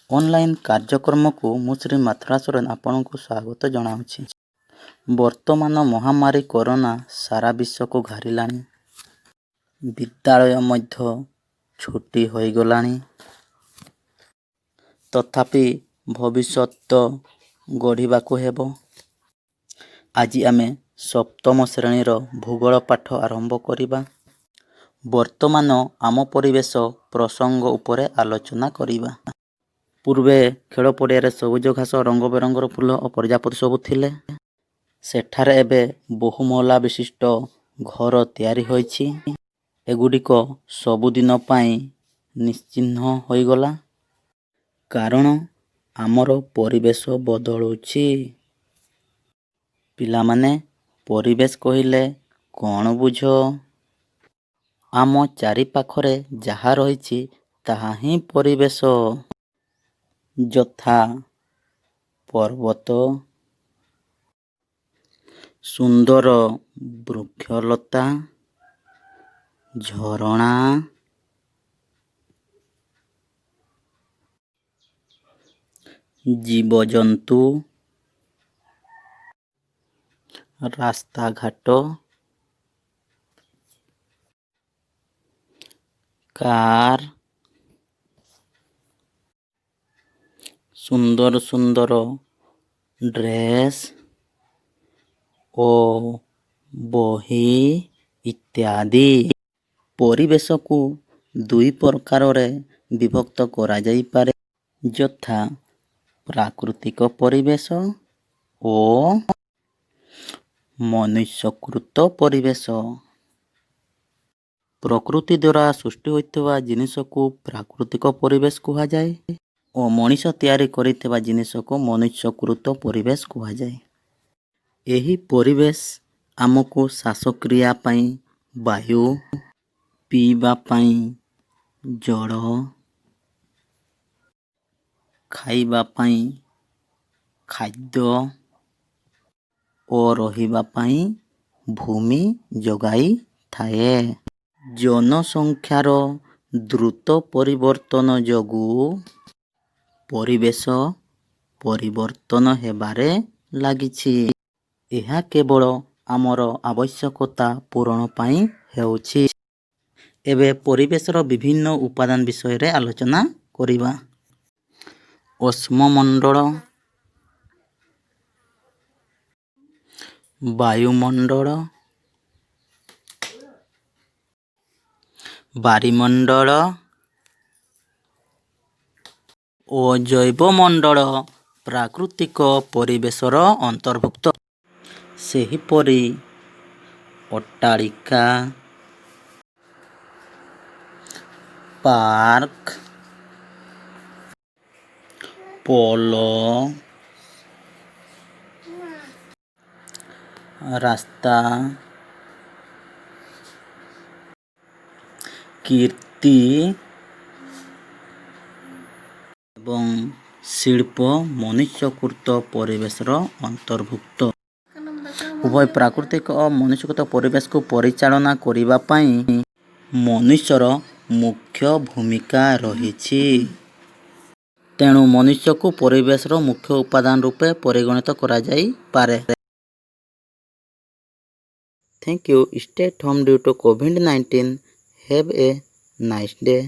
Online କାର୍ଯ୍ୟକ୍ରମକୁ ମୁଁ ଶ୍ରୀ ମାଥୁରା ସୋରେନ ଆପଣଙ୍କୁ ସ୍ୱାଗତ ଜଣାଉଛି। ବର୍ତ୍ତମାନ ମହାମାରୀ କରୋନା ସାରା ବିଶ୍ୱକୁ ଘାରିଲାଣି। ବିଦ୍ୟାଳୟ ମଧ୍ୟ ଛୁଟି ହୋଇଗଲାଣି। ତଥାପି ଭବିଷ୍ୟତ ଗଢ଼ିବାକୁ ହେବ। ଆଜି ଆମେ ସପ୍ତମ ଶ୍ରେଣୀର ଭୂଗୋଳ ପାଠ ଆରମ୍ଭ କରିବା। ବର୍ତ୍ତମାନ ଆମ ପରିବେଶ ପ୍ରସଙ୍ଗ ଉପରେ ଆଲୋଚନା କରିବା। ପୂର୍ବେ ଖେଳ ପଡ଼ିଆରେ ସବୁଜ ଘାସ, ରଙ୍ଗ ବେରଙ୍ଗର ଫୁଲ ଓ ପ୍ରଜାପତି ସବୁ ଥିଲେ। ସେଠାରେ ଏବେ ବହୁମହଲା ବିଶିଷ୍ଟ ଘର ତିଆରି ହୋଇଛି। ଏଗୁଡ଼ିକ ସବୁଦିନ ପାଇଁ ନିଶ୍ଚିହ୍ନ ହୋଇଗଲା। କାରଣ ଆମର ପରିବେଶ ବଦଳୁଛି। ପିଲାମାନେ, ପରିବେଶ କହିଲେ କ'ଣ ବୁଝ? ଆମ ଚାରିପାଖରେ ଯାହା ରହିଛି ତାହା ହିଁ ପରିବେଶ। ଯଥା ପର୍ବତ, ସୁନ୍ଦର ବୃକ୍ଷଲତା, ଝରଣା, ଜୀବଜନ୍ତୁ, ରାସ୍ତାଘାଟ, କାର୍, ସୁନ୍ଦର ସୁନ୍ଦର ଡ୍ରେସ୍ ଓ ବହି ଇତ୍ୟାଦି। ପରିବେଶକୁ ଦୁଇ ପ୍ରକାରରେ ବିଭକ୍ତ କରାଯାଇପାରେ, ଯଥା ପ୍ରାକୃତିକ ପରିବେଶ ଓ ମନୁଷ୍ୟକୃତ ପରିବେଶ। ପ୍ରକୃତି ଦ୍ୱାରା ସୃଷ୍ଟି ହୋଇଥିବା ଜିନିଷକୁ ପ୍ରାକୃତିକ ପରିବେଶ କୁହାଯାଏ ଓ ମଣିଷ ତିଆରି କରିଥିବା ଜିନିଷକୁ ମନୁଷ୍ୟକୃତ ପରିବେଶ କୁହାଯାଏ। ଏହି ପରିବେଶ ଆମକୁ ଶ୍ୱାସକ୍ରିୟା ପାଇଁ ବାୟୁ, ପିଇବା ପାଇଁ ଜଳ, ଖାଇବା ପାଇଁ ଖାଦ୍ୟ ଓ ରହିବା ପାଇଁ ଭୂମି ଯୋଗାଇଥାଏ। ଜନସଂଖ୍ୟାର ଦ୍ରୁତ ପରିବର୍ତ୍ତନ ଯୋଗୁଁ ପରିବେଶ ପରିବର୍ତ୍ତନ ହେବାରେ ଲାଗିଛି। ଏହା କେବଳ ଆମର ଆବଶ୍ୟକତା ପୂରଣ ପାଇଁ ହେଉଛି। ଏବେ ପରିବେଶର ବିଭିନ୍ନ ଉପାଦାନ ବିଷୟରେ ଆଲୋଚନା କରିବା। ଉଷ୍ମମଣ୍ଡଳ, ବାୟୁମଣ୍ଡଳ, ବାରିମଣ୍ଡଳ ଓ ଜୈବମଣ୍ଡଳ ପ୍ରାକୃତିକ ପରିବେଶର ଅନ୍ତର୍ଭୁକ୍ତ। ସେହିପରି ଅଟ୍ଟାଳିକା, ପାର୍କ, ପୋଲ, ରାସ୍ତା, କୀର୍ତ୍ତି ଏବଂ ଶିଳ୍ପ ମନୁଷ୍ୟକୃତ ପରିବେଶର ଅନ୍ତର୍ଭୁକ୍ତ। ଉଭୟ ପ୍ରାକୃତିକ ଓ ମନୁଷ୍ୟକୃତ ପରିବେଶକୁ ପରିଚାଳନା କରିବା ପାଇଁ ମନୁଷ୍ୟର ମୁଖ୍ୟ ଭୂମିକା ରହିଛି। ତେଣୁ ମନୁଷ୍ୟକୁ ପରିବେଶର ମୁଖ୍ୟ ଉପାଦାନ ରୂପେ ପରିଗଣିତ କରାଯାଇପାରେ। Thank you. Stay at home due to COVID-19. Have a nice day.